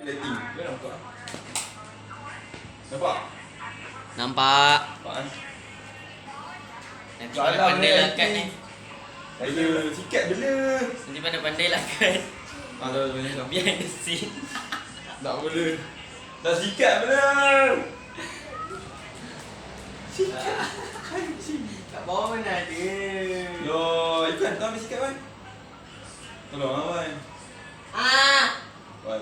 Lighting. Kau nampak? Nampak? Nampak. Nampak kan? Nanti pandai lah kat ni. Saya sikat bila. Nanti pandai lah kat. Dah boleh dah. Behind the scene. Tak boleh. Dah sikat bila. Sikat. Anjing. Kat bawah mana ada. Loh, Ikan tahu dia sikat kan? Tolong lah Wan. Wan.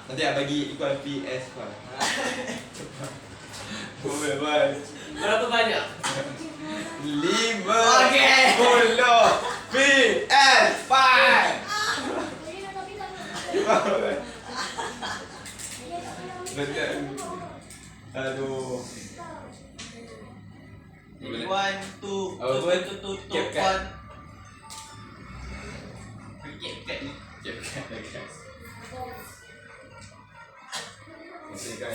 Nanti saya bagi Ikan PS Wan. Boleh Wan. Berapa banyak? 5 Okey. 10 PS5. Betul. Aduh. 1, 2, Apa? tutupan. Kat ni. Cepat guys. Masih kan.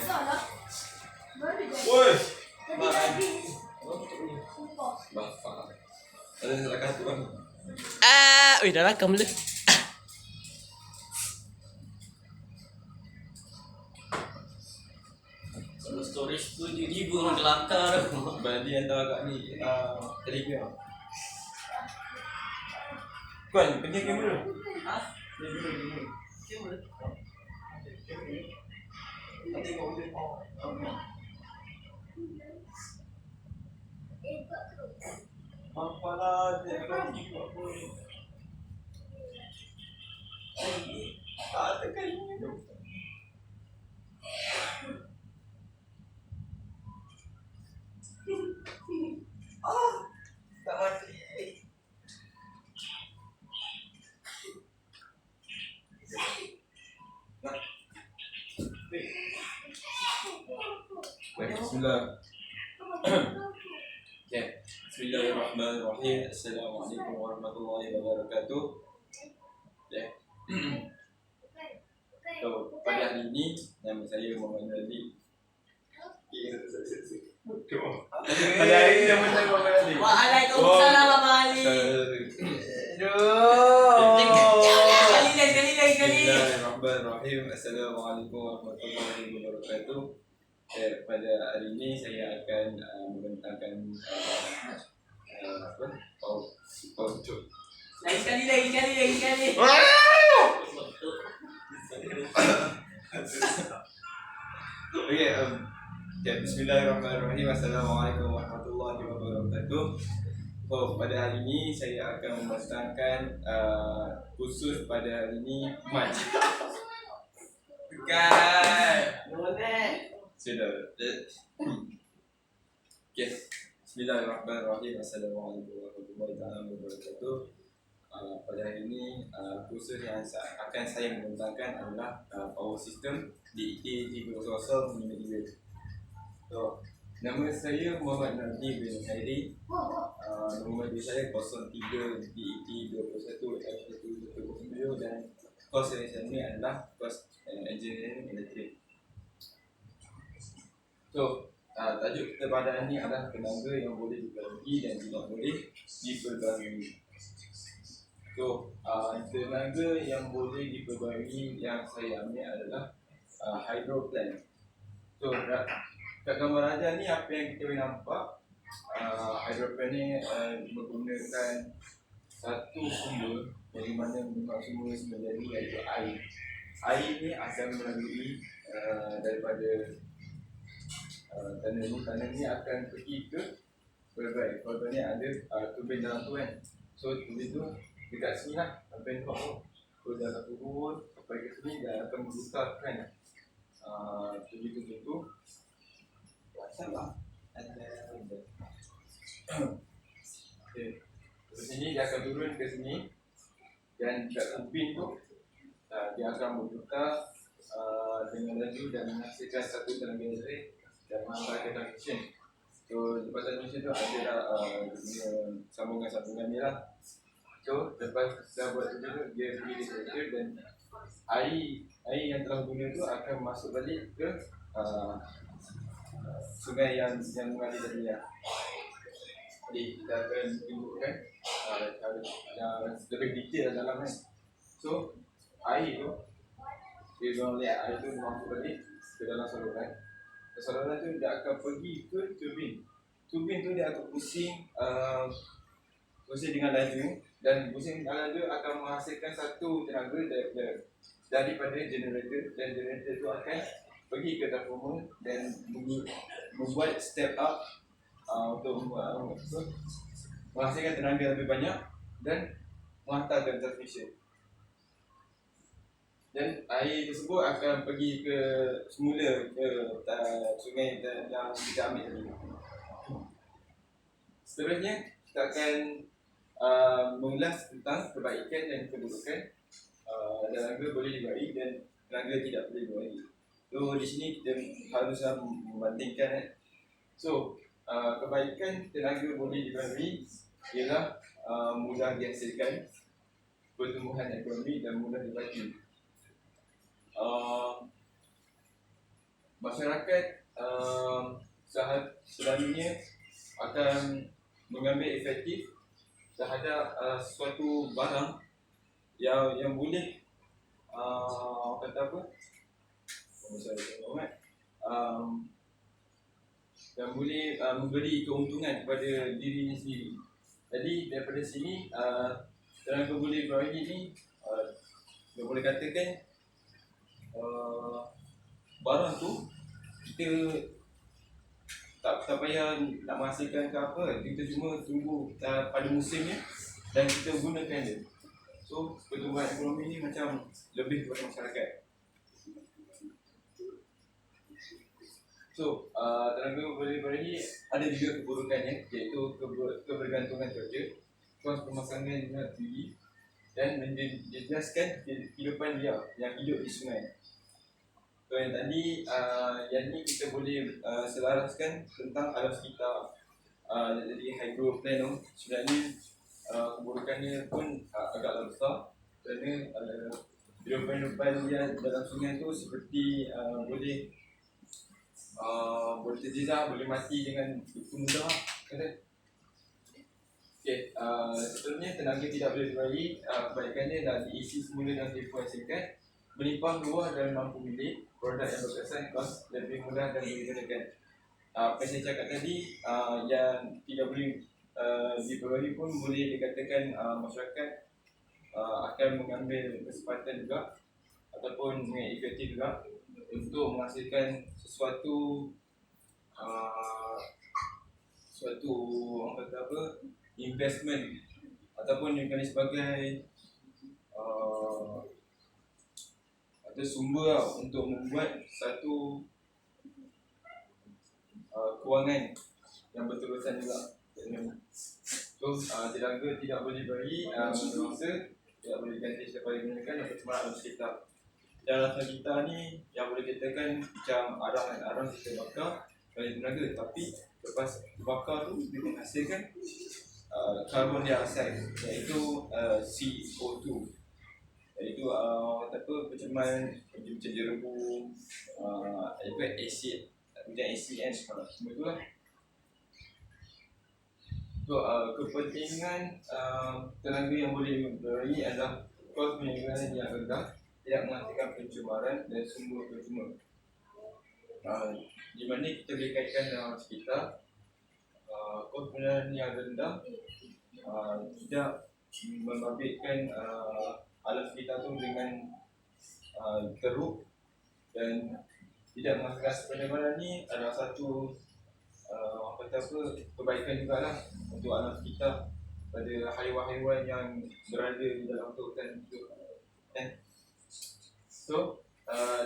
Woi. Bapak. Ada salah kata kan? Ui dah rakam dulu. Kalau storage tu 7,000 orang kelakar. Bandi hantar kat ni Telegram. Kan, pening kamera. Apalah dia pergi buat apa ni? Tak tekan ni. Tak mati. Bismillah. Okay. Bismillahirrahmanirrahim. Assalamualaikum warahmatullahi wabarakatuh. Okay. So, pada hari ini nama saya Muhammad Ali. Pada hari ini nama saya Muhammad Ali. Waalaikumsalam Abang Ali. Sekali. Bismillahirrahmanirrahim. Assalamualaikum warahmatullahi wabarakatuh. Pada hari ini saya akan membentangkan paucuk. Lagi sekali. Okay, bismillahirrahmanirrahim. Assalamualaikum warahmatullahi wabarakatuh. Pada hari ini saya akan membentangkan khusus pada hari ini Mat. Bukan. Sudah. Okay. Bismillahirrahmanirrahim. Assalamualaikum warahmatullahi wabarakatuh. Pada hari ini khusus yang akan saya membentangkan adalah power system DET 300 So, nama saya Muhammad Nabi bin Khairi. Nombor saya 03 DET 21 F110 dan kos saya ni adalah kos engineering elektrik. So, tajuk kita pada hari ini adalah tenaga yang boleh dibagi dan tidak boleh diperbarui. So, tenaga yang boleh diperbarui yang saya ambil adalah hydro plant. So, kat gambar aja ni apa yang kita boleh nampak, hydro plant ni menggunakan satu sumber dari mana sumber menjadi iaitu air. Air ni akan melalui daripada tanah ni akan pergi ke turbine. Turbine ni ada turbine dalam tu kan. So turbine tu dekat sini lah sampai bawah. So dah akan turun sampai ke sini dan akan merusakan turbine tu. Asal lah ada. Okay. Dari sini dia akan turun ke sini dan dekat turbine tu dia akan berputar dengan laju dan menghasilkan satu tenaga elektrik dan menghantarkan transmission. So lepas transmission tu ada sambungan-sambungan ni lah. So lepas dah buat tu dia pergi di kereta dan air yang telah guna tu akan masuk balik ke sungai yang mengalir tadi lah. Jadi kita akan tunjukkan yang lebih detail dalam kan. So air tu dia orang lihat air tu masuk balik ke dalam saluran. Saluran tu dia akan pergi ke turbin. Turbin tu dia akan pusing dengan laju, dan pusing dengan laju akan menghasilkan satu tenaga daripada generator, dan generator tu akan pergi ke transformer dan membuat step up untuk menghasilkan tenaga lebih banyak dan menghantarkan transmission. Dan air tersebut akan pergi ke semula ke sungai yang kita ambil tadi. Seterusnya kita akan mengulas tentang kebaikan dan keburukan tenaga boleh dibagi dan tenaga tidak boleh dibagi. So di sini kita harus membandingkan. So kebaikan tenaga boleh dibagi ialah mudah dihasilkan, pertumbuhan ekonomi dan mudah dibagi. Masyarakat selalunya akan mengambil efektif terhadap suatu barang yang boleh kata apa? Yang boleh memberi keuntungan kepada dirinya sendiri. Jadi daripada sini tenaga boleh dibagi ni kita boleh katakan barang tu kita tak payah nak menghasilkan ke apa, kita cuma tunggu pada musimnya dan kita gunakan dia. So pertumbuhan ekonomi ni macam lebih kepada masyarakat. So tenaga boleh bagi ada juga keburukannya, iaitu kebergantungan cuaca, kos pemasangan yang tinggi dan menjejaskan kehidupan liar yang hidup di sungai. So yang tadi yang ni kita boleh selaraskan tentang alam sekitar. Jadi hydroplaning sebenarnya keburukannya pun agaklah besar, kerana hidupan dia dalam sungai tu seperti boleh terjejak, boleh mati dengan begitu mudah. Okay, seterusnya tenaga tidak boleh dibagi, kebaikannya dah diisi semula dalam telefon singkat, melimpah luas dan mampu milik, produk yang berkesan, kos lebih mudah dan boleh digunakan. Apa yang saya cakap tadi, yang tidak boleh dibagi pun boleh dikatakan masyarakat akan mengambil kesempatan juga ataupun efektif juga untuk menghasilkan sesuatu investment ataupun yang sebagai ada sumber untuk membuat satu kewangan yang berterusan juga. So tenaga tidak boleh bagi masa tidak boleh ganti setiap kali digunakan dan percuma alam sekitar. Dalam kita ni yang boleh katakan macam arang kita bakar bagi tenaga, tapi lepas bakar tu dia menghasilkan karbon dioksida, iaitu CO2, iaitu pencemaran macam jerebu, asid, hujan asid semua tu lah. So kepentingan tenaga yang boleh diberi adalah kos penyegaran yang rendah, tidak menghasilkan pencemaran dan sumber percuma. Di mana kita boleh kaitkan dengan sekitar, kos penyegaran yang rendah tidak membabitkan alam sekitar tu dengan teruk, dan tidak menghasilkan pencemaran ni adalah satu kebaikan juga lah untuk alam sekitar pada haiwan-haiwan yang berada di dalam hutan itu. So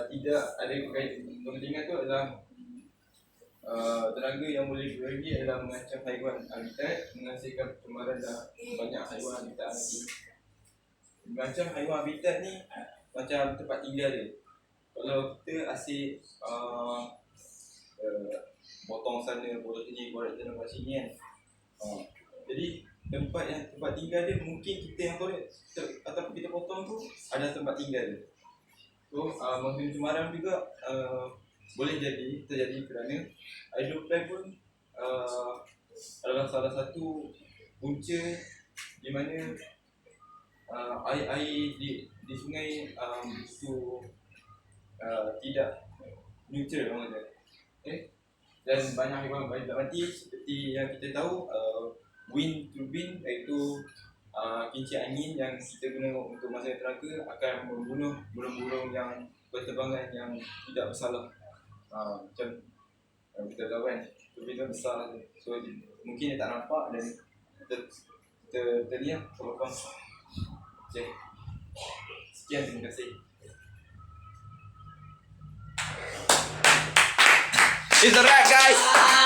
tidak ada kepentingan tu adalah tenaga yang boleh dibagi adalah mengancam haiwan habitat, menghasilkan pencemaran dan banyak haiwan habitat lagi. Mengancam haiwan habitat ni macam tempat tinggal dia. Kalau kita asyik potong sana, potong sini, korek sana, korek sini kan. Jadi tempat tinggal dia mungkin kita yang korek ataupun kita potong tu ada tempat tinggal dia. So pencemaran juga boleh terjadi kerana hydroplane pun adalah salah satu punca di mana air di sungai itu tidak neutral orang kata. Okay? Dan banyak haiwan tak mati seperti yang kita tahu, wind turbine iaitu kincir angin yang kita guna untuk masa tenaga akan membunuh burung-burung yang berterbangan yang tidak bersalah. Macam kita tahu kan, turbine tu besar tu. So mungkin dia tak nampak dan kita lihat sama-sama. Okay. Sekian, terima kasih. It's a wrap, guys.